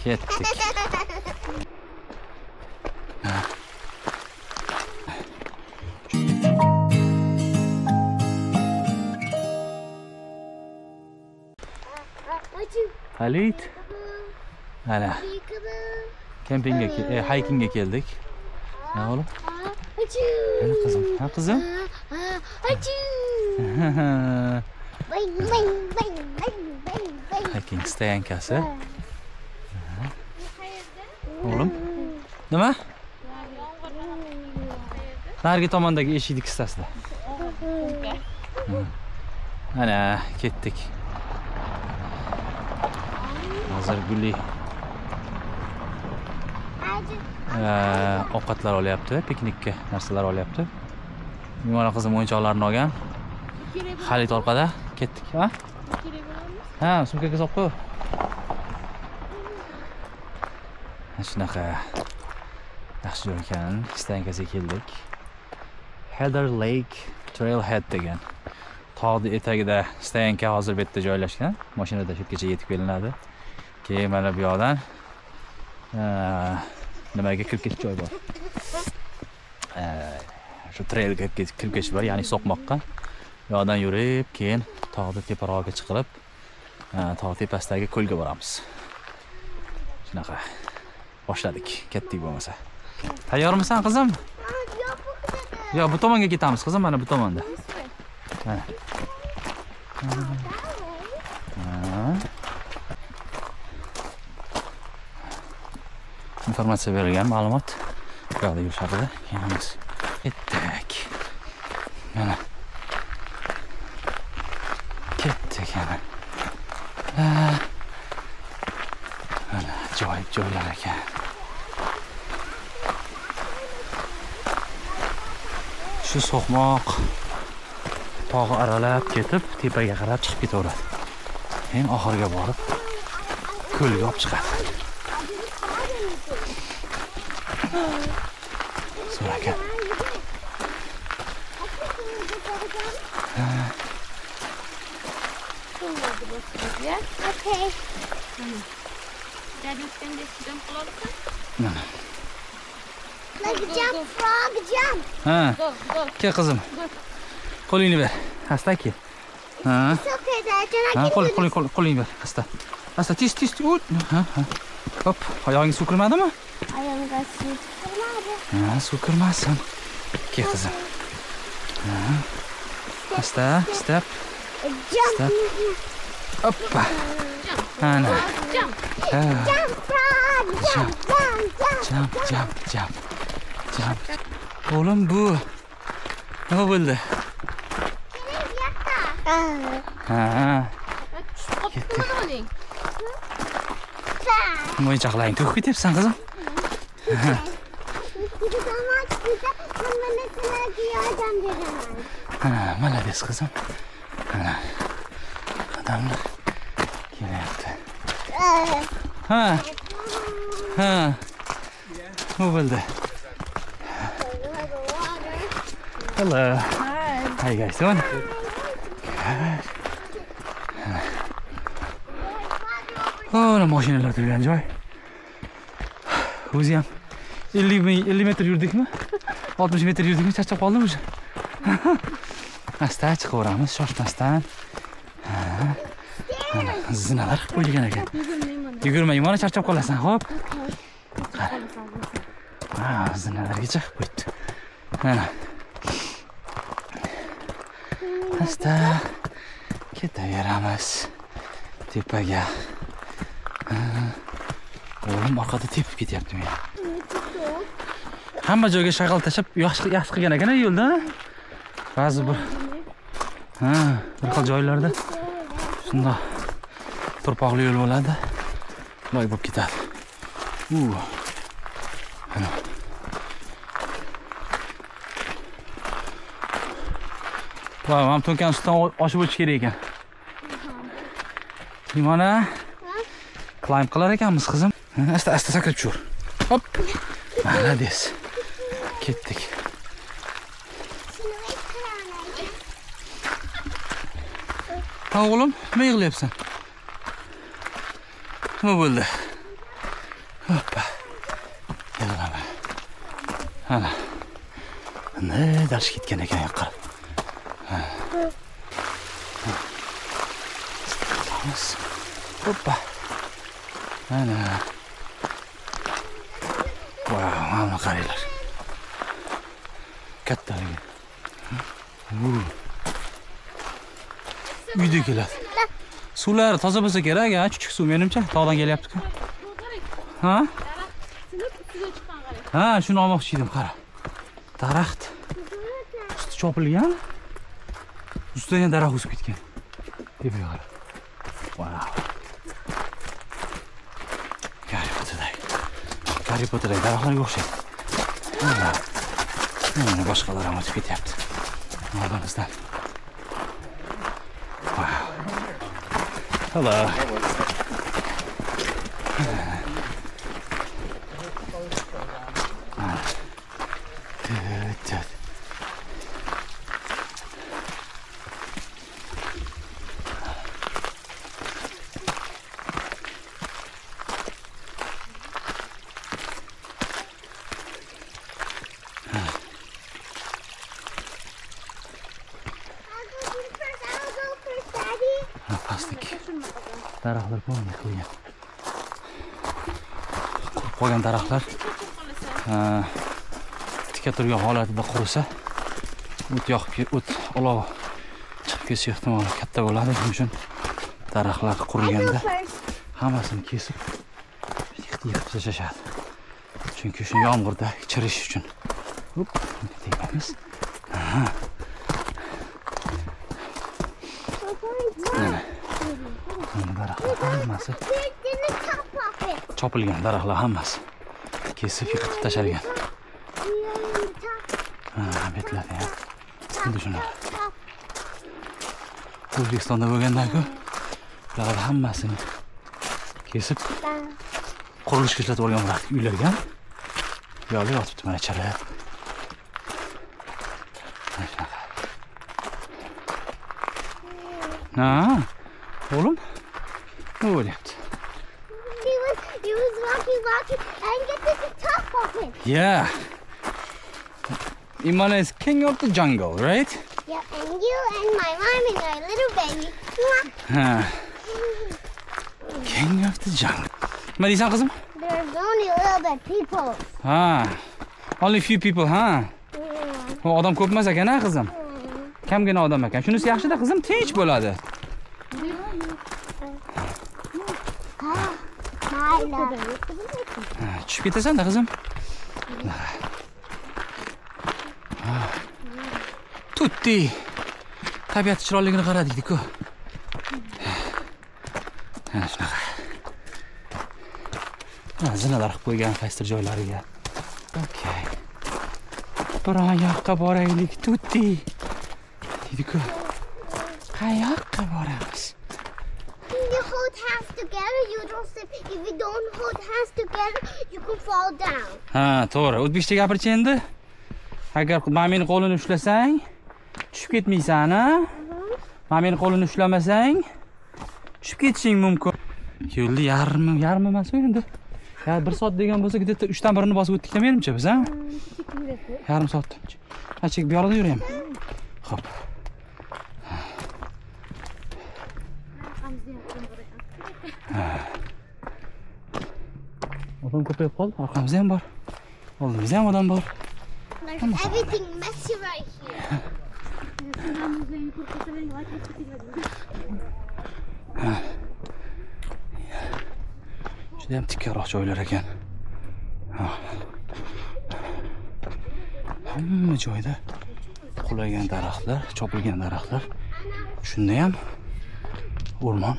Ketdik. Halit. Ana. Kempingga, hikingga keldik. Ne oğlum? Ana kızım. Ha kızım? Hiking stoyankasi. Oğlum. Nima? Narigi tomondagi eshik istasida. Ana, ketdik. Hozir Guli ovqatlar olyapti, piknikka narsalar olyapti. Yumaloq qizim o'yinchoqlarni olgan. Halit orqada ketdik, ha? Ha, sumkaga solib qo'y. Shunaqa yaxshi joy ekan, stoyankasiga keldik. Heather Lake Trailhead degan tog'ning etagida stoyanka hozir bu yerda joylashgan. Mashinada shu yergacha yetib kelinadi. Keyin mana bu yoqdan nimaga kirib ketish joy bor. Shu trailga kirib ketish bor, ya'ni so'qmoqqa. Bu yoqdan yurib, keyin tog'ning teparog'iga chiqib, tog' tepasidagi ko'lga boramiz. Shunaqa boshladik, ketdik bo'lmasa. Tayyormisan qizim? Yo, bu tomonga ketamiz qizim, mana bu tomonda. Informatsiya berilgan, ma'lumot. Bu yoqda yurish haqida. Kelamiz. Ketdik. Mana. Ketdik yana. Mana ajoyib joylar ekan. Shu so'qmoq tog'i aralab ketib, tepaga qarab chiqib ketaveradi. Keyin oxiriga borib ko'lga olib chiqadi. So'rakan. Okay. Mana. Like jump, frog, jump. Ha. Go. Kel qizim. Qo'lingni ber. Asta kel. Ha. It's okay, Dad. Can I Ha, give you qo'lingni ber. Asta. Asta tez. Ha. Hop, oyog'ing suv kirmadimi? ayağımı kaçsın. Ha, suv kirmasin. Kel qizim. Ha. Asta, step. Jump. Step. Hoppa. Ana. Jump. Ha. Jump, frog. Jump. Jump. Oğlum bu. Ne bo'ldi? Ha. Ketdi. O'yinchoqlaring to'kib ketyapsan qizim. Ha, malades qizim. Ana. Odamlar kelyapti. Ha. Ne bo'ldi? Hello. How you guys doing? Good. Ana mashinalar turgan joy. O'zi ham 50 metr yurdikmi? 60 metr yurdikmi? Charchab qoldim o'zi. Asta chiqaveramiz, shoshmasdan. Ana zinalar qilib qo'ygan ekan. Yugurmang, mana charchab qolasan, xo'p? Ha, zinalarga chiqib qo'ydi. Mana. Asta ketaveramiz tepaga. O'g'lim orqada tepib ketyapti meni. Hamma joyga shag'al tashab yaxshi qilgan ekan yo'lda. Ba'zi bir xil joylarda shunday turpoqli yo'l bo'ladi. Loy bo'lib ketadi. Voy, ham to'nkan ustidan oshib o'tish kerak ekan. Limona climb qilar ekanmiz qizim. Asta sakrab tushur. Hop. Malades. Ketdik. Ha o'g'lim, nima yig'layapsan? Nima bo'ldi? Hoppa. Yig'lama. Ana. Ne darsh ketgan ekan yoqqa. Hoppa. Ana. Wow, mana qaranglar. Kattaligi. Uyda keladi. Suvlar toza bo'lsa kerak, chuchuk suv menimcha tog'dan kelyapti-ku. Ha? Ha, shuni olmoqchi edim, qara. Daraxt. Usti chopilgan. Ustidan daraxt o'sib ketgan. Tepaga qara. Wow. Harry Potter'dagi daraxtlarga o'xshaydi. Mana boshqalar ham o'tib ketyapti. Oldimizdan. Wow. Hello. Plastik daraxtlar bor yiqilgan. Qurib qolgan daraxtlar tika turgan holatida qurisa, o't olov chiqib ketish ehtimoli katta bo'ladi. Shuning uchun daraxtlar qurilganda hammasini kesib yig'ib tashlashadi. Chunki shu yomg'irda chirish uchun. Hop, tegamiz. Daraxtlar hammasi chopilgan, daraxtlar hammasi kesib yiqitib tashalgan. Betlarni ham xuddi shunaqa. O'zbekistonda bo'lgandan-ku ularni hammasini kesib qurilishga ishlatib olgan bo'lardi uylarga. Yo'lda yotibdi mana ichari. Oğlum, ne bo'lyapti? He was walking and get to the top of it. Yeah. Imane is king of the jungle, right? Yeah, and you and my mom and our little baby. King of the jungle. Ne diyorsun kızım? There's only a little bit people. Only few people, O adam ko'p emas ekan, qizim. Kamgina odam ekan. Shunisi yaxshi-da, qizim, tinch bo'ladi. Tushib ketasan-da, qizim. Tutti. Tabiat chiroyligini qara deydi-ku. Mana shunaqa. Zinalar qilib qo'ygan qaysidir joylariga. Okay. Biron yoqqa boraylik, Tutti. Deydi-ku. Qayoqqa boramiz? You hold hands together, you don't slip. If you don't hold hands together, you can fall down. To'g'ri. O'zbekcha gapirchi endi. Agar men meni qo'lini ushlasang, tushib ketmaysan, Men meni qo'lini ushlamasang, tushib ketishing mumkin. Yo'lda yarim emas endi. Ya 1 soat degan bo'lsa, где-то 3dan 1ni bosib o'tdik da menimcha biz, Yarim soat. Achik bu yoqda yuraymi? Xo'p. Odam ko'payib qoldi, orqamizda ham bor. Oldimizda ham odam bor. Everything messy right here. Juda ham tikkaroq joylar ekan. Hamma joyda qulagan daraxtlar, chopilgan daraxtlar. Shunda ham o'rmon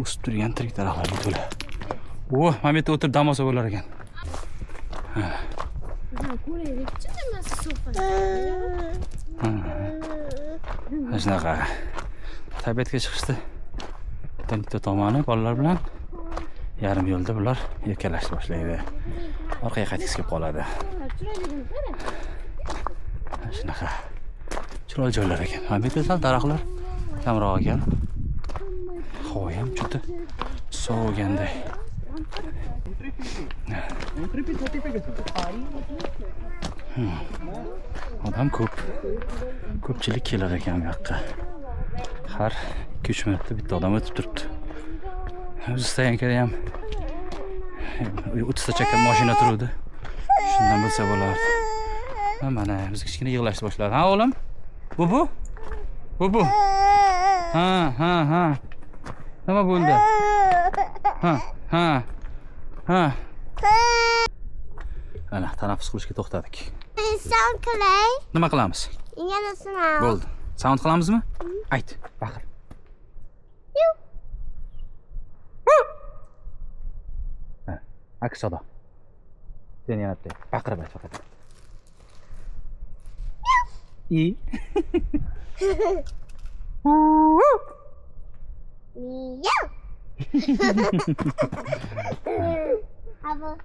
o'sib turgan tirik daraxtlarga to'la. Mana bu yerda o'tirib dam olsa bo'lar ekan. Shunaqa. Tabiatga chiqishdi. Bitta tomoni bolalar bilan yarim yo'lda bular erkalashni boshlaydi. Orqaga qaytib qoladi. Shunaqa. Chiroyli joylar ekan. Mana bu yerda sal daraxtlar kamroq ekan. Havo ham juda soviganday. Odam ko'p. Ko'pchilik kelar ekan bu yoqqa. Har 2-3 minutda bitta odam o'tib turibdi. O'zbekistonga ham 30 ta chakka mashina turuvdi. Shundan bo'lsa bo'lardi. Mana biz kichkina yig'lashni boshladi. Ha o'g'lim? Bu? Bu. Ha. Nima bo'ldi? Ha. Ana, tanaffus qilishga to'xtadik. Sound qilay. Nima qilamiz? Yana sinov. Bo'ldi. Sound qilamizmi? Ayt, baqir. Aks sado. Sen yana bitta baqirib ayt faqat. I. Miyav.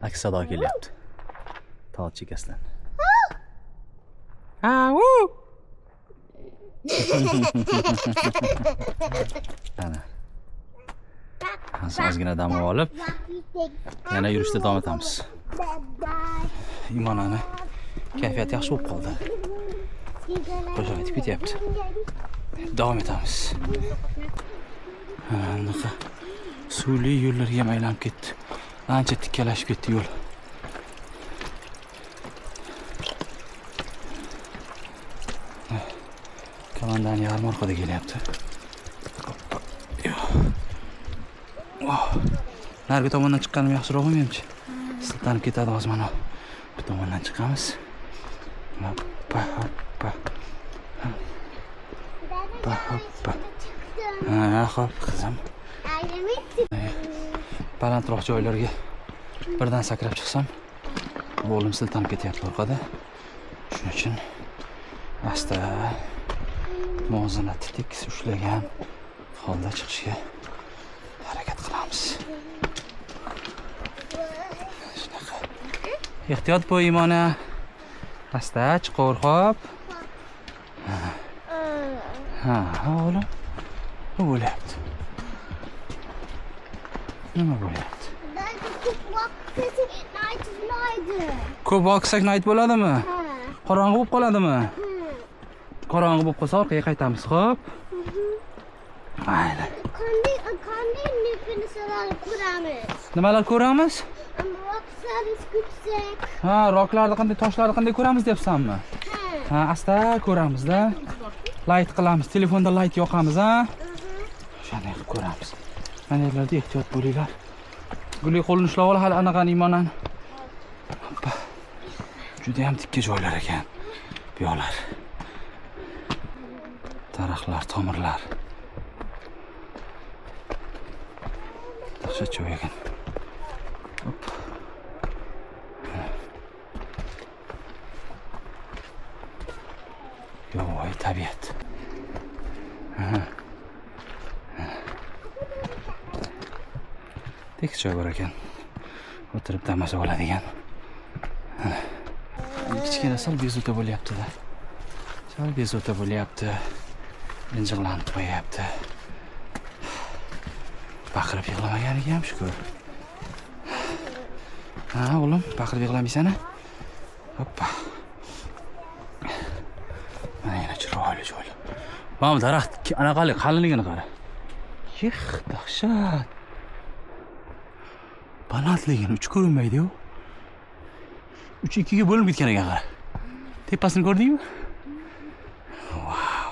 Aks sado kelyapti. Tog' chekkasidan. Ana. Ozgina dam olib, yana yurishda davom etamiz. Imonani kayfiyati yaxshi bo'lib qoldi. Qo'shiq aytib ketyapti. Davom etamiz. Bunaqa suvli yo'llarga aylanib ketdi. Ancha tikkalashib ketdi yo'l. Komandani yarmarkada kelyapti. Nargi tomondan chiqqanim yaxshiroqmi menimcha? Siltanib ketadi hozir mana. Bu tomondan chiqamiz. Hoppa. Xo'p, qizim. Balandroq joylarga birdan sakrab chiqsam, bo'lim siltanib ketyapti orqada. Shuning uchun asta muvozanatni tekis ushlagan holda chiqishga harakat qilamiz. Shunaqa. Ehtiyot bo'l Imona. Asta chiqur, xo'p. Ha, o'g'lim. Nima bo'lyapti? Nima bo'lyapti? Ko'p vaqtsak night bo'ladimi? Qorong'i bo'lib qoladimi? Qorong'i bo'lib qolsa orqaga qaytamiz, xo'p? Mayli. Qanday narsalarni ko'ramiz? Nimalar ko'ramiz? Roqlarni ko'rsak. Ha, roqlarni qanday, toshlarni qanday ko'ramiz debsanmi? Ha, asta ko'ramiz-da. Light qilamiz, telefonda light yoqamiz, ha? Shunday qilib ko'ramiz. Mana yerlarda ehtiyot bo'linglar. Guli qo'lini ushlab ol, hali anaqani Imonani. Hoppa. Juda ham tikka joylar ekan. Bu yo'llar. Daraxtlar, tomirlar. Dahshat joy ekan. Hop. Yo'q, tabiat. Tekis joy bor ekan. O'tirib tomosha oladigan. Kichkina sal bezovta bo'lyapti-da. Sal bezovta bo'lyapti. Injiqlanib qo'yapti. Baqirib yig'lamaganiga ham shukur. Ha, o'g'lim, baqirib yig'lamaysan-a? Hoppa. Mana yana chiroyli joylar. Mana bu daraxt anaqalik qalinligini qara. Yih, dahshat. Balandligini uch ko'rinmaydi-yu. 3-2 ga bo'linib ketgan ekan qara. Tepasini ko'rdingmi? Wow.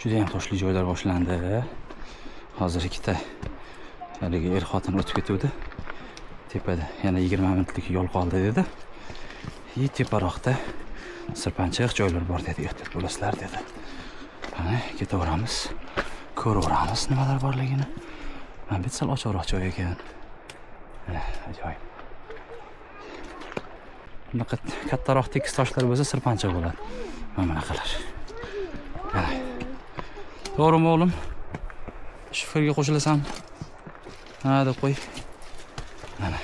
Juda ham toshli joylar boshlandi. Hozir ikkita haligi xotin o'tib ketuvdi. Tepada yana 20 minutlik yo'l qoldi dedi. Teparoqda sirpanchiq joylar bor dedi. Ehtiyot bo'lasizlar dedi. Mana ketaveramiz. Ko'raveramiz nimalar borligini. Mana bu sal ochiqroq joy ekan. Ajoyib. Bunaqa kattaroq tekis toshlar bo'lsa sirpanchiq bo'ladi. Mana bunaqalar. To'g'rimi o'g'lim? Shifrga qo'shilasan. Ha, deb qo'y. Mana.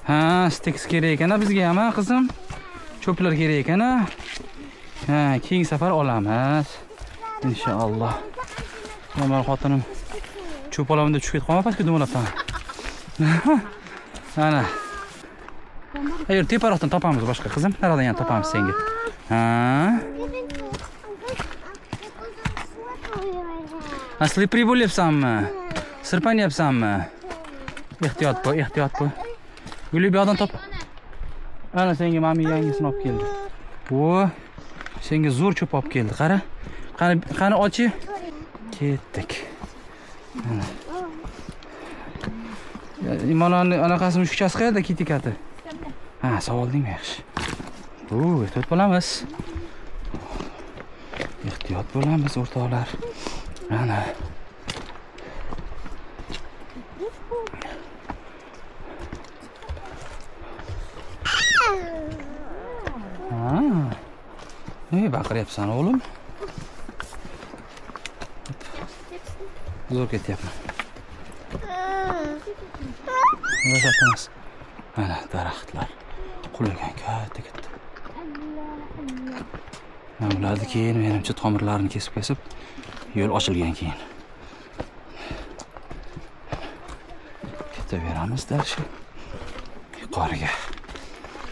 Ha, steks kerak ekan bizga ham, qizim. Cho'plar kerak ekan. Ha, keyingi safar olamiz. Inshaalloh. Mana xotinim cho'p olaman deb tushib ketib pastga dumalabsan. Ana. Ayer teparoqdan topamiz boshqa qizim. Naradan ham topamiz senga. Ha? Slippery bo'lyapsanmi? Sirpanyapsanmi? Ehtiyot bo'l, ehtiyot bo'l. Guli bu yoqdan top. Ana senga mami yangisini olib keldi. O, senga zo'r cho'p olib keldi. Qara. Qani ochi. Ketdik. Imonani anaqasi mushukchasi qayerda kitikati? Ha, savoldingmi yaxshi. Ehtiyot bo'lamiz. Ehtiyot bo'lamiz o'rtoqlar. Ana. Ne baqiryapsan o'g'lim? Zo'r ketyapman. Nima mana daraxtlar qulagan katta. Ularni keyin menimcha tomirlarini kesib yo'l ochilgan keyin. Ketaveramiz darshi. Yuqoriga,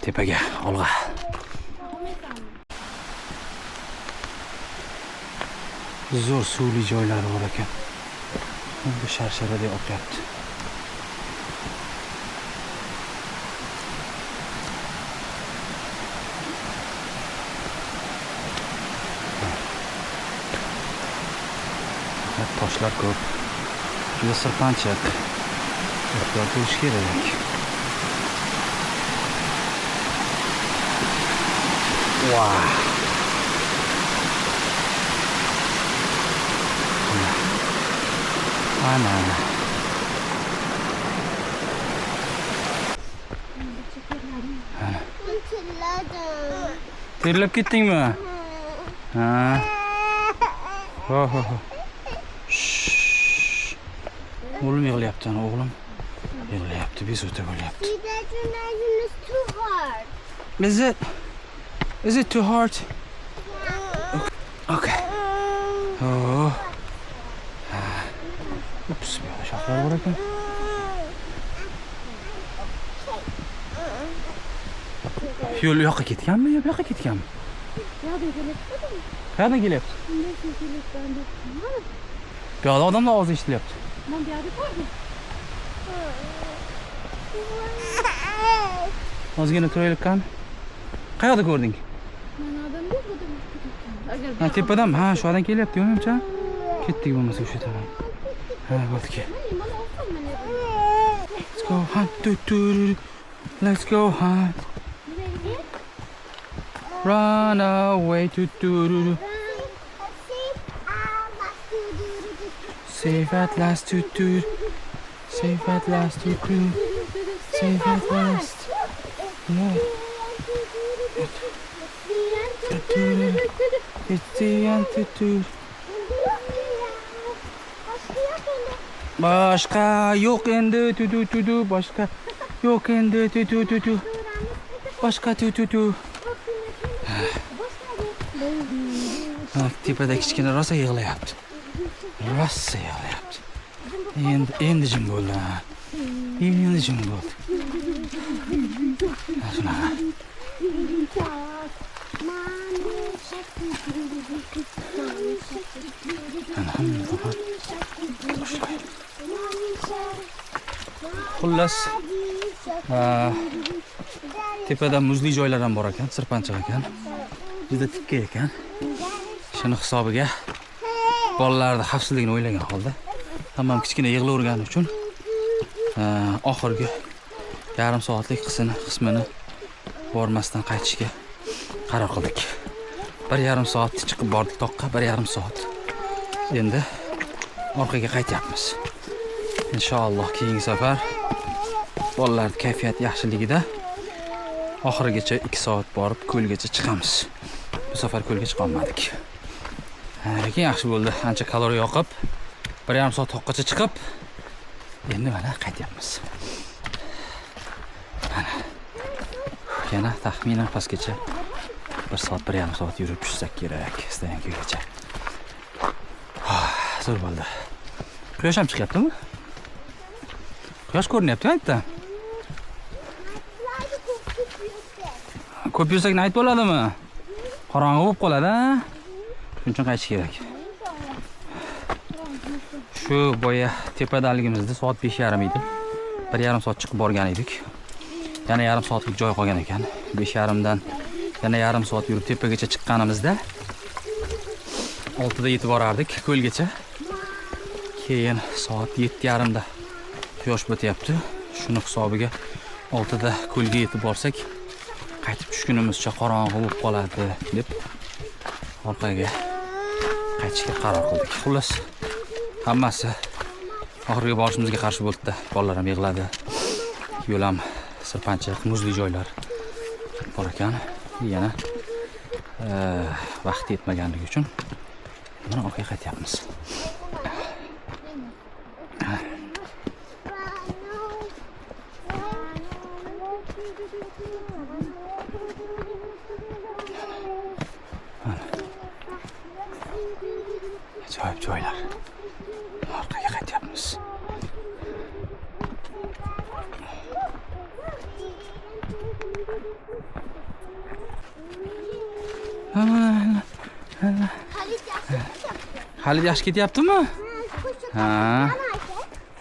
tepaga, olg'a. Zo'r suvli joylari bor ekan. Bu sharsharadek oqyapti. Toshlar ko'p. Juda sirpanchiq. Ehtiyot bo'lish kerak. Wow. Ana. Terlab ketdingmi? Ha. Ho. O'g'lim yig'layapti, o'g'lim. Yig'layapti, bezovta bo'lyapti. Is it too hard? Okay. Oh. Ups, bu yoqda shoxlar bor ekan. Yo'l u yoqqa ketganmi yo bu yoqqa ketganmi? Qayerdan kelyapti? Bu yoqda odamlar ovozi eshitilyapti. Men bu yoqda ko'rdim. Ozgina turaylikkan. Qayerda ko'rding? Men odamni ko'rdim. Ha, tepadan, ha, shu yerdan kelyapti, menimcha. Ketdik bo'lmasa o'sha tomon. Ha, bo'ldiki. Let's go hunt. Let's go hunt. Run away. Safe at last. Safe at last. Safe at last. Yeah. It's the altitude. Başka yok endi tu başka yok endi tu başka tu. Ha, tepada kichkina rosa yig'layapti. Rosa yig'layapti. Endi jim bo'ldi. Endi jim bo'ldi. Shunaqa. Xullas, tepada muzli joylar ham bor ekan, sirpanchiq ekan. Juda tikka ekan. Shuni hisobiga bolalarning xavfsizligini o'ylagan holda hammam kichkina yig'lavergani uchun oxirgi yarim soatlik qismini bormasdan qaytishga qaror qildik. 1,5 soat chiqib bordik toqqa, 1,5 soat. Endi orqaga qaytyapmiz. Inshaalloh keyingi safar bolalar kayfiyat yaxshiligida oxirigacha 2 soat borib ko'lgacha chiqamiz. Bu safar ko'lga chiqa olmadik. Lekin yaxshi bo'ldi. Ancha kaloriya yoqib 1,5 soat toqqacha chiqib endi mana qaytyapmiz. Mana yana taxminan pastgacha 1 soat 1,5 soat yurib tushsak kerak Stayankagacha. Zo'r bo'ldi. Quyosh ham chiqyaptimi? Quyosh ko'rinyapti aytda. Ko'p yursak nayt bo'ladimi? Qorong'i bo'lib qoladi-a? Shuning uchun qaytish kerak. Shu boya tepadaligimizda soat 5:30 edi. 1,5 soat chiqib borgan edik. Yana yarim soatlik joy qolgan ekan. 5:30 dan yana yarim soat yurib tepagacha chiqqanimizda 6 da yetib borardik ko'lgacha. Keyin soat 7:30 da quyosh botyapti. Shuni hisobiga 6 da ko'lga yetib borsak, qaytib tushgunimizcha qorong'i bo'lib qoladi deb orqaga qaytishga qaror qildik. Xullas, hammasi oxiriga borishimizga qarshi bo'ldi. Bolalar ham yig'ladi. Yo'l ham sirpanchiq, muzli joylar bor ekan. Yana vaqt yetmaganligi uchun mana orqaga qaytyapmiz. Ajoyib joylar. Orqaga qaytyapmiz. Halid yaxshi ketyaptimi? Ha.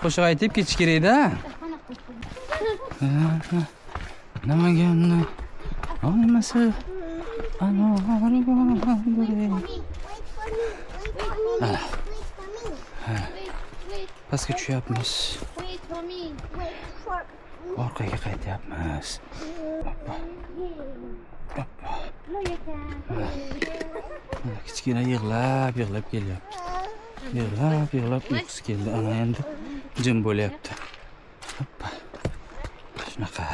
Qo'shiq aytib ketish kerak-da. Namaganda olmasa anori bor. Pastga tushyapmiz. Orqaga qaytyapmiz. Kichkina yig'lab kelyapti. Yig'lab uyqusi keldi. Ana endi jim bo'lyapti. Shunaqa.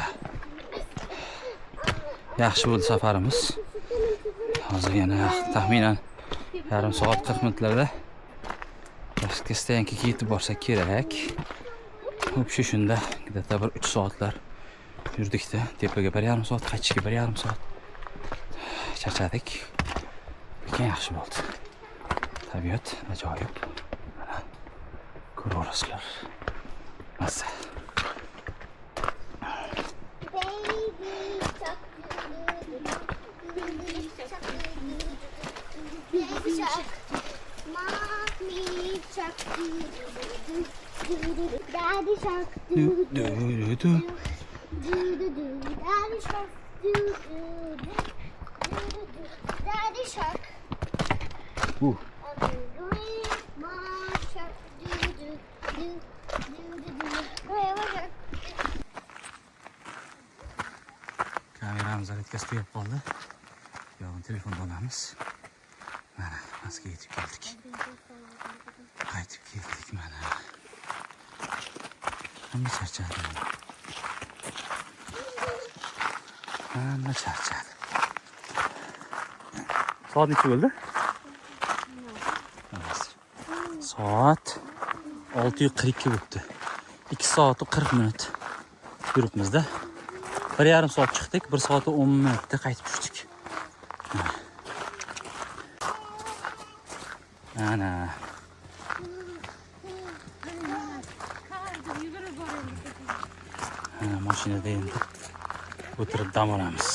Yaxshi bo'ldi safarimiz. Hozir yana taxminan yarim soat 40 minutlarda pastga Stayankaga yetib borsak kerak. O'sha shunda где-то bir 3 soatlar yurdikda. Tepaga 1,5 soat, qaytishga 1,5 soat. Charchadik. Lekin yaxshi bo'ldi. Tabiat ajoyib. Mana ko'rasizlar. Mazza. Daddy shark, Daddy shark, Daddy shark. Kameramiz zaryadkasi tugab qoldi. Yog'in telefonda olamiz. Mana pastga yetib keldik. Qaytib keldik mana. Hamma charchadi. Hamma charchadi. Soat necha bo'ldi? Soat 6:42 bo'ldi. 2 soat 40 minut yuribmizda. 1,5 soat chiqdik, 1 soat 10 minutda qaytib tushdik. Ana. Ana mashinada endi o'tirib dam olamiz.